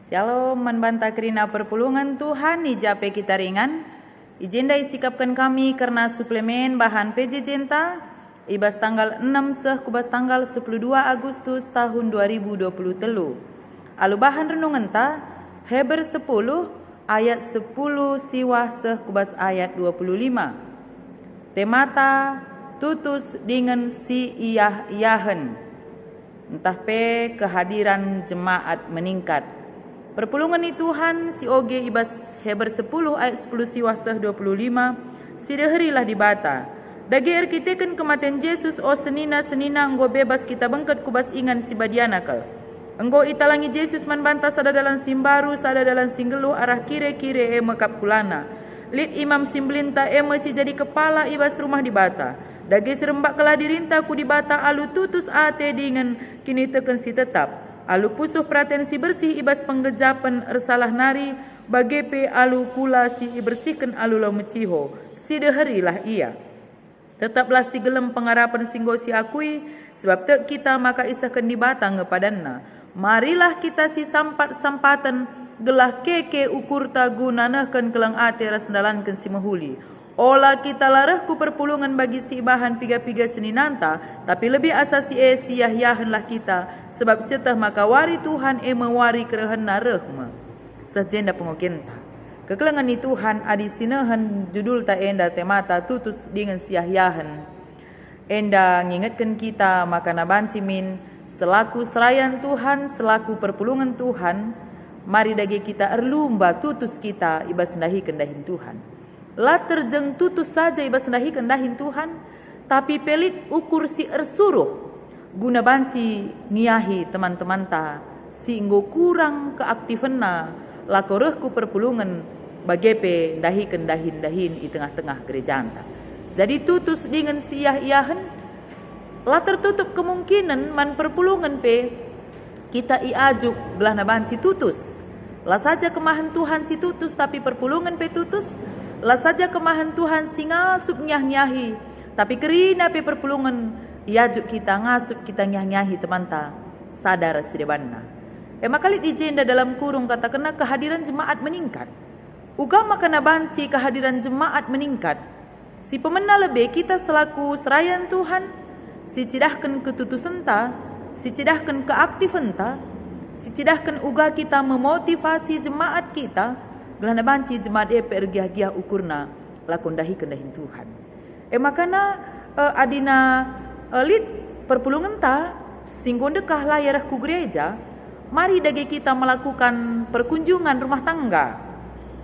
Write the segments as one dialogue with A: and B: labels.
A: Shalom, manbanta kerina perpulungan Tuhan, ijape kita ringan. Ijenda isikapkan kami karena suplemen bahan PJ Jenta, ibas tanggal 6 kubas tanggal 12 Agustus tahun 2020 telu. Alu bahan renungan ta, Heber 10 ayat 10 siwah kubas ayat 25. Temata tutus dengan si iyahen. Entah pe kehadiran jemaat meningkat. Perpulungan ni Tuhan si oge ibas Heber 10 ayat 10 siwah 25 sideherilah di bata. Dagi erkitekan kematian Yesus o senina enggo bebas kita bengket kubas ingan si badianakal. Enggo italangi Yesus manbanta sada dalam simbaru sada dalam singgelu arah kire-kire mekap kulana. Lid imam simblinta si jadi kepala ibas rumah di bata. Dagi serembak kelah dirinta ku di bata alu tutus ate dengan kini teken si tetap. Alu pusuh perhatian si bersih ibas penggejapan ersalah nari bagepe alu kula si bersihkan alu lau meciho si deherilah ia. Tetaplah si gelem pengarapan singgo si akui sebab tek kita maka isahkan dibatang ngepadanna. Marilah kita si sampatan gelah keke ukur tagu nanahkan kelang ate rasendalankan si mahuli. Olah kita larah ku perpulungan bagi si bahan piga-piga seninanta, tapi lebih asasi si yahyahenlah kita, sebab setah maka wari Tuhan mewari kerehan narehma. Sejenda pengokenta. Kekelengan ni Tuhan adi sinahan judul ta enda temata tutus dengan si yahyahen. Enda ngingatkan kita maka nabancimin selaku serayan Tuhan, selaku perpulungan Tuhan, mari dagi kita erlumba tutus kita ibas ndahi kendahin Tuhan. La terjeng tutus saja ibas ndahi kendahin Tuhan, tapi pelit ukur si ersuruh guna banci ngiahi teman-teman ta si inggo kurang keaktifenna lakorehku perpulungan bagepe ndahi kendahin i tengah-tengah gereja anta. Jadi tutus dengan si iyahen la tertutup kemungkinan man perpulungan pe kita iajuk belah nabanci tutus. La saja kemahan Tuhan si tutus tapi perpulungan pe tutus. Lah saja kemahan Tuhan si ngasup nyah-nyahi, tapi kerina pe perpulungan iajuk kita ngasup kita nyah-nyahi temanta sadar sidebanna. Makali dijenda dalam kurung kata kena kehadiran jemaat meningkat. Uga makana banci kehadiran jemaat meningkat. Si pemena lebih kita selaku serayan Tuhan, si cidahkan ketutusan ta, si cidahkan keaktifan ta, si cidahkan uga kita memotivasi jemaat kita. Gelana banci jemaat pergiah-giah ukurna lakondahi kendahin Tuhan. Makana adina lid perpulungan ta singgon dekah layarah ku gereja, mari dagi kita melakukan perkunjungan rumah tangga.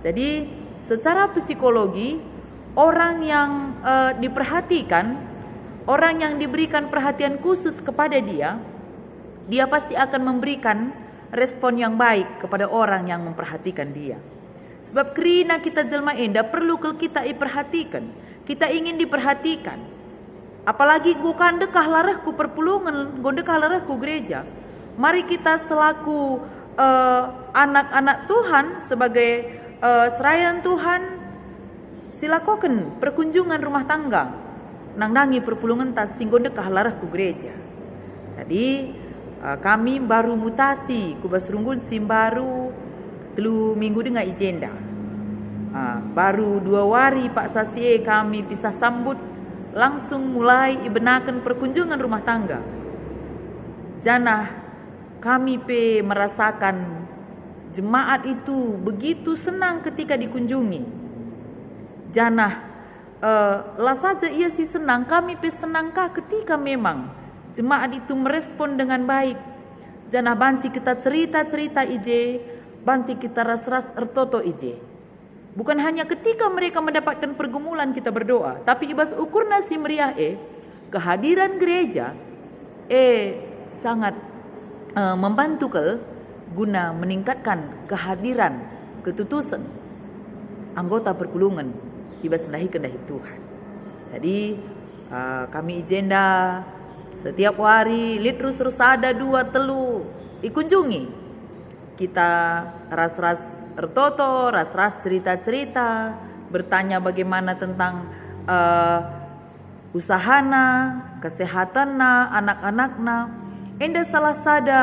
A: Jadi secara psikologi orang yang diperhatikan, orang yang diberikan perhatian khusus kepada dia pasti akan memberikan respon yang baik kepada orang yang memperhatikan dia. Sebab kerina kita jelma enda perlu kita perhatikan. Kita ingin diperhatikan. Apalagi gukan dekah larahku perpulungan, gondekah larahku gereja. Mari kita selaku anak-anak Tuhan sebagai serayan Tuhan silakoken perkunjungan rumah tangga. Nangdangi perpulungan tas sing gondekah larahku gereja. Jadi kami baru mutasi kubas runggun simbaru telu minggu dengan agenda. Baru 2 hari Pak Sasie kami bisa sambut langsung mulai ibenakan perkunjungan rumah tangga. Janah kami merasakan jemaat itu begitu senang ketika dikunjungi. Janah lah saja ia sih senang, kami senangkah ketika memang jemaat itu merespon dengan baik. Janah banci kita cerita-cerita ije, banci kita ras-ras ertoto ije. Bukan hanya ketika mereka mendapatkan pergumulan kita berdoa, tapi ibas ukur nasi meriah kehadiran gereja sangat membantu guna meningkatkan kehadiran ketutusan anggota perpulungan ibas ndahi kendahi Tuhan. Jadi kami agenda setiap hari litrus ada 2 telu ikunjungi. Kita ras-ras ertoto, ras-ras cerita-cerita, bertanya bagaimana tentang usahana, kesehatanna, anak-anakna. Enda salah sada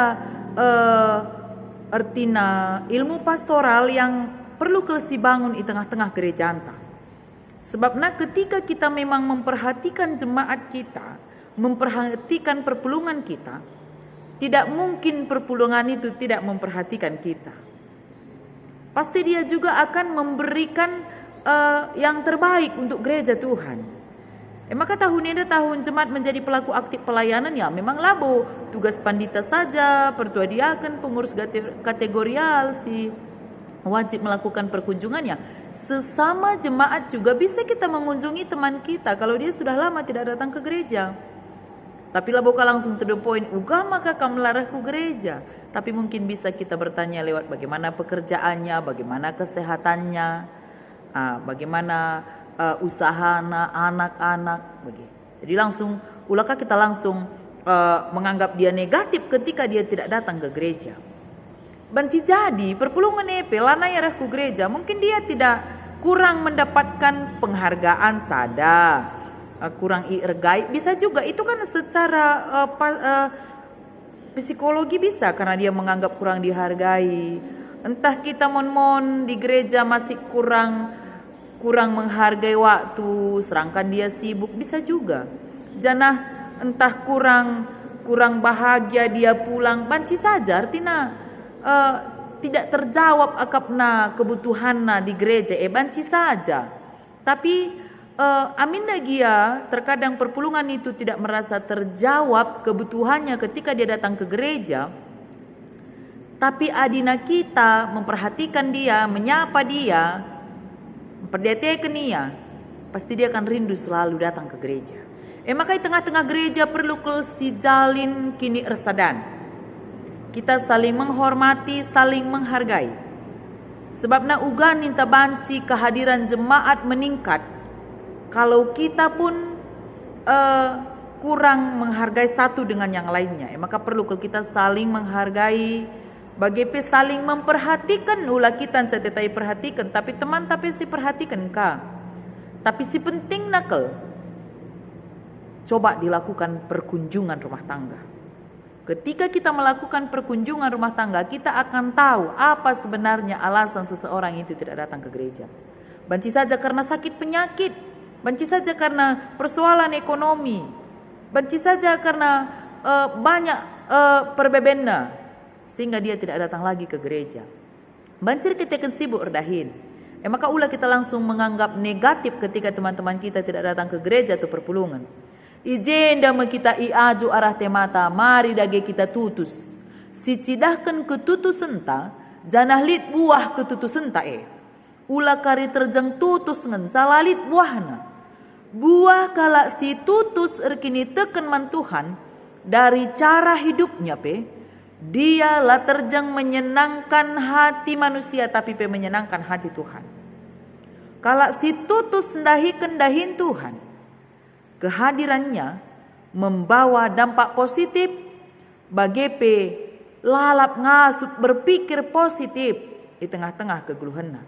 A: artinya ilmu pastoral yang perlu kelesi bangun di tengah-tengah gereja anta. Sebabnya ketika kita memang memperhatikan jemaat kita, memperhatikan perpulungan kita, tidak mungkin perpulungan itu tidak memperhatikan kita. Pasti dia juga akan memberikan yang terbaik untuk gereja Tuhan. Maka tahun ini tahun jemaat menjadi pelaku aktif pelayanan, ya memang labo tugas pandita saja, pertua diaken, pengurus kategorial si wajib melakukan perkunjungannya. Sesama jemaat juga bisa kita mengunjungi teman kita kalau dia sudah lama tidak datang ke gereja. Tapi labo langsung to the point, maka kamu melarah ke gereja. Tapi mungkin bisa kita bertanya lewat bagaimana pekerjaannya, bagaimana kesehatannya, bagaimana usaha anak-anak begitu. Jadi langsung ulakah kita langsung menganggap dia negatif ketika dia tidak datang ke gereja. Banci jadi perpulungan lana ya ke gereja, mungkin dia tidak kurang mendapatkan penghargaan sada, kurang dihargai, bisa juga itu kan secara psikologi bisa karena dia menganggap kurang dihargai. Entah kita mon di gereja masih kurang menghargai waktu, serangkan dia sibuk, bisa juga. Janah entah kurang bahagia dia pulang, banci saja artinya tidak terjawab akapna kebutuhanna di gereja, banci saja. Tapi amin dia terkadang perpulungan itu tidak merasa terjawab kebutuhannya ketika dia datang ke gereja. Tapi adina kita memperhatikan dia, menyapa dia, memperhatikan dia, pasti dia akan rindu selalu datang ke gereja. Maka di tengah-tengah gereja perlu si jalin kini ersadan. Kita saling menghormati, saling menghargai. Sebabnya ugan ninta banci kehadiran jemaat meningkat. Kalau kita pun kurang menghargai satu dengan yang lainnya, maka perlu kita saling menghargai. Bagaimana saling memperhatikan ulah kita setetai perhatikan, tapi teman tapi si perhatikan ka. Tapi si penting nakal. Coba dilakukan perkunjungan rumah tangga. Ketika kita melakukan perkunjungan rumah tangga, kita akan tahu apa sebenarnya alasan seseorang itu tidak datang ke gereja. Banci saja karena sakit penyakit, banci saja karena persoalan ekonomi, banci saja karena banyak perbedaan, sehingga dia tidak datang lagi ke gereja. Bancir kita akan sibuk erdahin. Maka ulah kita langsung menganggap negatif ketika teman-teman kita tidak datang ke gereja atau perpulungan. Ijenda kita iaju arah temata, mari dage kita tutus. Si cidahkan ketutus senta, janah lit buah ketutus senta Ulah kari terjang tutus ngencalalit buahna. Buah kalak si tutus erkini teken man Tuhan, dari cara hidupnya dia lah terjang menyenangkan hati manusia, tapi menyenangkan hati Tuhan. Kalau si tutus kendahin Tuhan, kehadirannya membawa dampak positif bagi lalap ngasup berpikir positif di tengah-tengah kegeluhannya.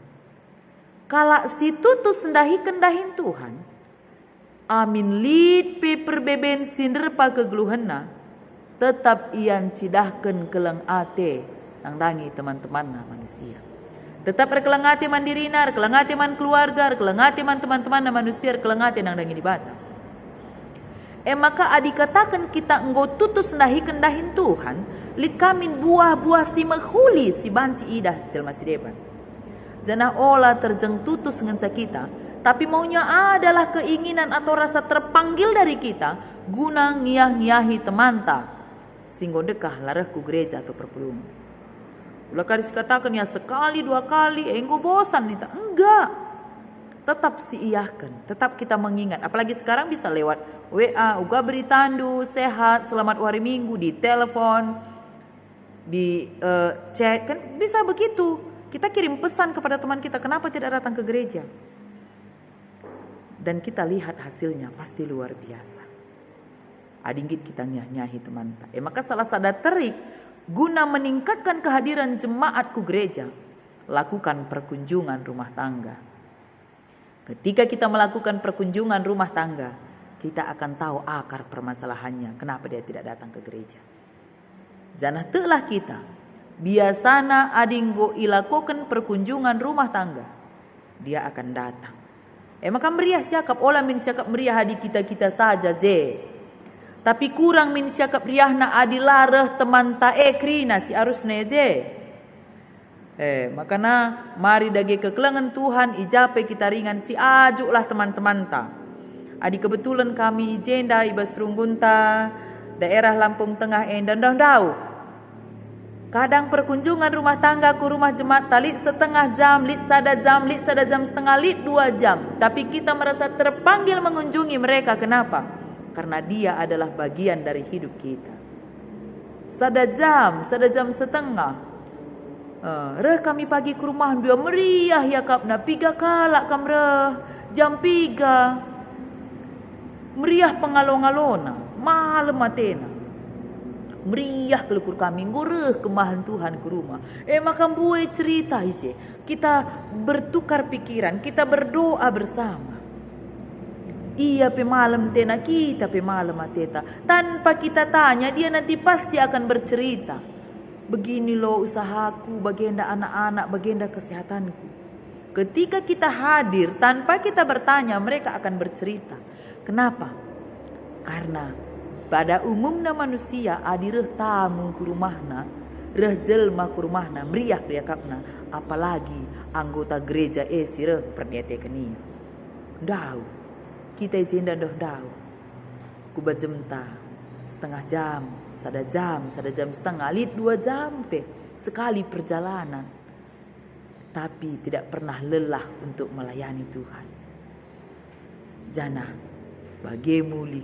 A: Kalau si tutus kendahin Tuhan, amin lid perbeben sinerpa kegeluhannya, tetap ian cidahkan keleng ate nang dangi teman-teman manusia. Tetap rekeleng ate mandirina, rekeleng ate man keluarga, rekeleng ate man teman-teman manusia, rekeleng ate nang dangi di bata. Maka adikatakan kita enggo tutus kendahin Tuhan, lit kamin buah-buah si menghuli si banci idah jelma si depan. Janah olah terjeng tutus ngenca kita, tapi maunya adalah keinginan atau rasa terpanggil dari kita guna ngiyah-ngiyahi temanta. Singgo dekah larah ku gereja atau perpulungan. Ulah kadis katakan ya sekali dua kali, enggo bosan nita. Enggak. Tetap siiyahkan, tetap kita mengingat. Apalagi sekarang bisa lewat WA, uga beri tandu, sehat, selamat hari Minggu, di telepon, di chat, kan bisa begitu. Kita kirim pesan kepada teman kita, kenapa tidak datang ke gereja? Dan kita lihat hasilnya pasti luar biasa. Adinggit kita nyahi teman. Maka salah satu terik guna meningkatkan kehadiran jemaat ku gereja, lakukan perkunjungan rumah tangga. Ketika kita melakukan perkunjungan rumah tangga, kita akan tahu akar permasalahannya, kenapa dia tidak datang ke gereja. Janah telah kita biasana adinggo ilakukan perkunjungan rumah tangga, dia akan datang. Maka meriah siakap olah min siakap meriah adi kita saja je. Tapi kurang min siakap riahna adi lareh teman ta krina si arus neje. Makana mari dage kekelangan Tuhan ijape kita ringan si ajuk lah teman-teman ta. Adi kebetulan kami ijenda ibas runggunta daerah Lampung Tengah dan dau. Kadang perkunjungan rumah tangga ku rumah jemaat talit setengah jam, lit sada jam setengah, lit 2 jam. Tapi kita merasa terpanggil mengunjungi mereka. Kenapa? Karena dia adalah bagian dari hidup kita. Sada jam setengah. Kami pagi ke rumah dia meriah ya kapna, 3 kalak kam jam 3. Meriah pengalon-alona, malam matena. Meriah kelukur kami, ngureh kemahan Tuhan ke rumah. Maka buat cerita ije. Kita bertukar pikiran, kita berdoa bersama. Iya pe malam tena, kita pe malam mateta. Tanpa kita tanya, dia nanti pasti akan bercerita. Begini loh usahaku, bagianda anak-anak, bagianda kesehatanku. Ketika kita hadir, tanpa kita bertanya, mereka akan bercerita. Kenapa? Karena pada umumnya manusia adireh tamu ke rumahna, reh jelma ke rumahna, meriah kriakapna, apalagi anggota gereja sireh perniate kenia. Dau, kita jenda doh dau. Kubat jemta setengah jam, sada jam setengah, lit 2 jam pe sekali perjalanan. Tapi tidak pernah lelah untuk melayani Tuhan. Jana bagi muli,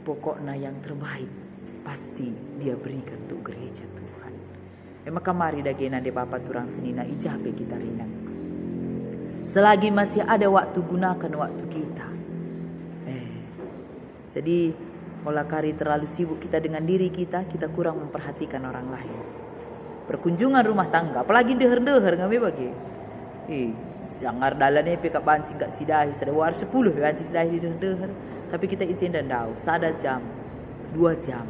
A: pokoknya yang terbaik pasti dia berikan untuk gereja Tuhan. Maka mari dagena de Bapa turang senina ijabe kita rinang. Selagi masih ada waktu, gunakan waktu kita. Jadi olah kari terlalu sibuk kita dengan diri kita kurang memperhatikan orang lain. Perkunjungan rumah tangga, apalagi deher-deher ngame bagi. Jangar dalane pe kak bancing kak sidahi, sada war 10 bancing sidahi deher-deher. Tapi kita izin dan dau, sada jam, 2 jam.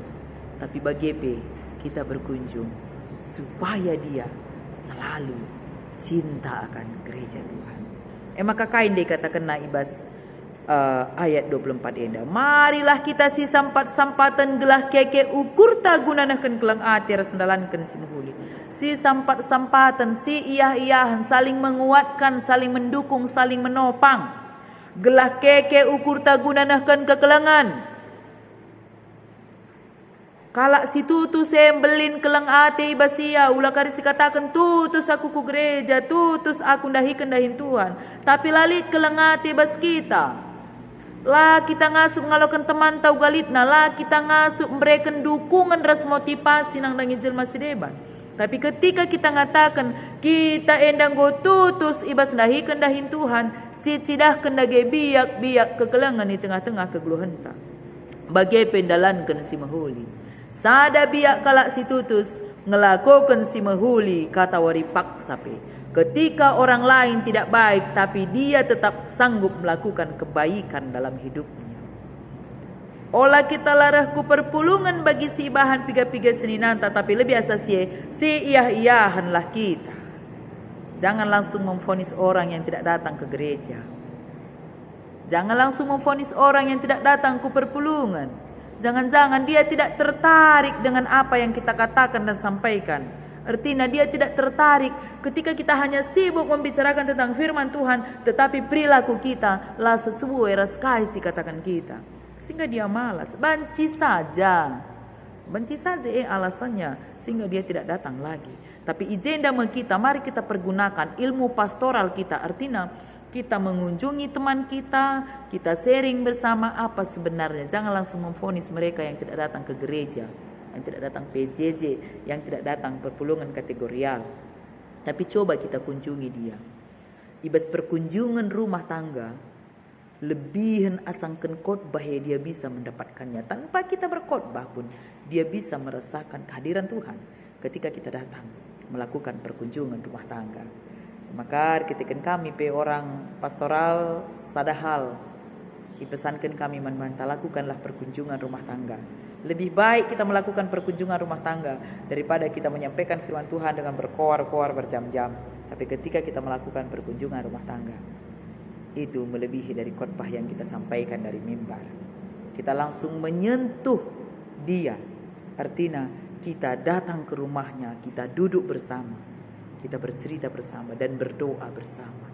A: Tapi bagi pe kita berkunjung supaya dia selalu cinta akan gereja Tuhan. Maka kain dia katakan ibas ayat 24 enda. Marilah kita si sampatan gelah keke ukur tagunanakan kelang atir sendalankan si muhuli. Si sampatan si iyah-iyahan saling menguatkan, saling mendukung, saling menopang. Gelah keke ukur tagunanakan kekelangan. Kalak si tutus embelin kelang ate basia ulah kari si katakan tutus aku ku gereja, tutus aku dahin Tuhan. Tapi lalit kelang ate bas kita. Lah kita ngasup ngalokan teman tau galitna, lah kita ngasup memberikan dukungan ras motivasi nang dangi jelma si deban. Tapi ketika kita ngatakan kita endang go tutus ibas dahin Tuhan, si cidah kendage biak kekelangan di tengah-tengah kegeluhenta. Bagai pendalankan si mahuli. Sada biak kalak si tutus ngelakukan si mahuli kata wari paksa pe. Ketika orang lain tidak baik tapi dia tetap sanggup melakukan kebaikan dalam hidupnya. Olah kita larah ku perpulungan bagi si bahan piga-piga seninanta, tapi lebih asal si iyah-iyahanlah kita. Jangan langsung memvonis orang yang tidak datang ke gereja. Jangan langsung memvonis orang yang tidak datang ku perpulungan. Jangan-jangan dia tidak tertarik dengan apa yang kita katakan dan sampaikan. Artinya dia tidak tertarik ketika kita hanya sibuk membicarakan tentang firman Tuhan, tetapi perilaku kita lah sesuai raskai si katakan kita. Sehingga dia malas, benci saja alasannya, sehingga dia tidak datang lagi. Tapi agenda kita, mari kita pergunakan ilmu pastoral kita. Artinya kita mengunjungi teman kita sharing bersama apa sebenarnya. Jangan langsung memvonis mereka yang tidak datang ke gereja, yang tidak datang PJJ, yang tidak datang perpulungan kategorial. Tapi coba kita kunjungi dia. Ibas perkunjungan rumah tangga, lebihan asangkan khotbah dia bisa mendapatkannya. Tanpa kita berkhotbah pun dia bisa merasakan kehadiran Tuhan ketika kita datang melakukan perkunjungan rumah tangga. Maka ketika kami pe orang pastoral sadahal dipesankan kami membantah lakukanlah perkunjungan rumah tangga. Lebih baik kita melakukan perkunjungan rumah tangga daripada kita menyampaikan firman Tuhan dengan berkoar-koar berjam-jam. Tapi ketika kita melakukan perkunjungan rumah tangga, itu melebihi dari khotbah yang kita sampaikan dari mimbar. Kita langsung menyentuh dia. Artinya kita datang ke rumahnya, kita duduk bersama, kita bercerita bersama dan berdoa bersama.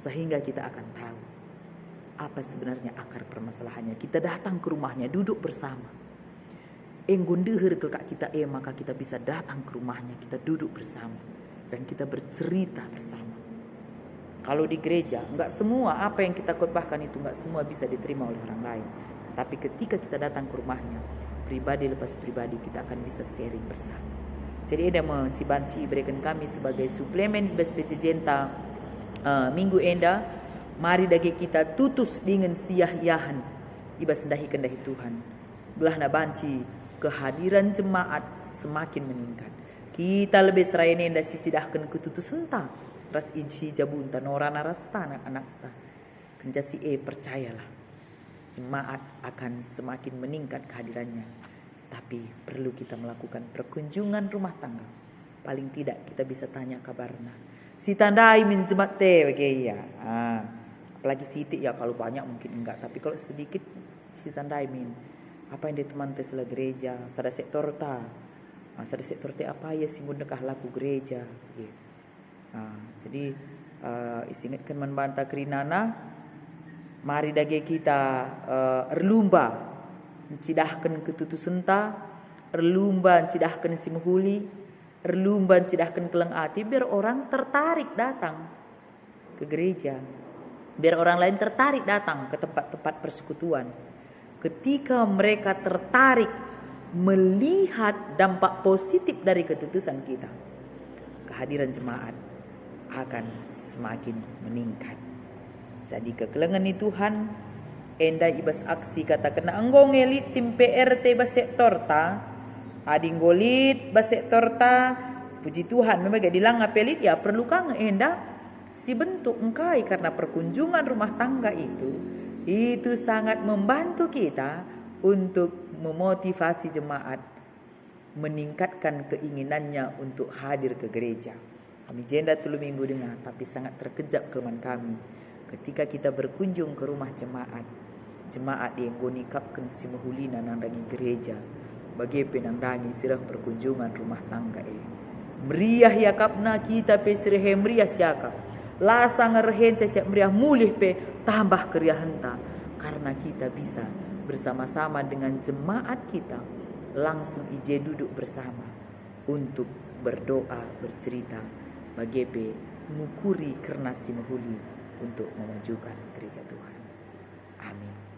A: Sehingga kita akan tahu apa sebenarnya akar permasalahannya. Kita datang ke rumahnya, duduk bersama. Enggundeher kelak kita maka kita bisa datang ke rumahnya, kita duduk bersama dan kita bercerita bersama. Kalau di gereja, enggak semua apa yang kita khotbahkan itu enggak semua bisa diterima oleh orang lain. Tapi ketika kita datang ke rumahnya, pribadi lepas pribadi, kita akan bisa sharing bersama. Jadi ada si banci berikan kami sebagai suplemen ibas pejejenta minggu enda. Mari dagi kita tutus dengan siah-yahan ibas kendahi Tuhan. Belah na banci kehadiran jemaat semakin meningkat. Kita lebih seraya nenda si cidahkan ketutus senta. Ras insi jabunta norana rasta anak-anak ta. Kenjasi percayalah. Jemaat akan semakin meningkat kehadirannya. Tapi perlu kita melakukan perkunjungan rumah tangga. Paling tidak kita bisa tanya kabarna. Si tandai min jemaat te ya. Apalagi sitik ya, kalau banyak mungkin enggak. Tapi kalau sedikit si tandai min. Apa yang diteman tes la gereja, sada sektor ta. Sada sektor te apa ya simbol dekah laku gereja. Jadi isingatkan membanta kerinana. Mari dage kita erlumba mencidahkan ketutusan ta, erlumba mencidahkan simuhuli, erlumba mencidahkan keleng ati biar orang tertarik datang ke gereja. Biar orang lain tertarik datang ke tempat-tempat persekutuan. Ketika mereka tertarik melihat dampak positif dari ketutusan kita, kehadiran jemaat akan semakin meningkat. Jadi kekelengan ni Tuhan, enda ibas aksi kata kena anggong elit tim PRT bas sektor ta, ading golit bas sektor ta, puji Tuhan memang gak dilang apelit ya perlu kang enda si bentuk engkai karena perkunjungan rumah tangga itu sangat membantu kita untuk memotivasi jemaat meningkatkan keinginannya untuk hadir ke gereja. Kami jenda 3 minggu dengar, tapi sangat terkejap kelemahan kami ketika kita berkunjung ke rumah jemaat yang gonikapkan si mahulina nandangi gereja bagi penandangi sirah perkunjungan rumah tangga meriah yakapna kita pe sirhe meriah siaka lasang rehen siap meriah mulih pe tambah keriahanta karena kita bisa bersama-sama dengan jemaat kita langsung ije duduk bersama untuk berdoa bercerita bagi pe ngukuri kernas si mahuli untuk memajukan gereja Tuhan. Amin.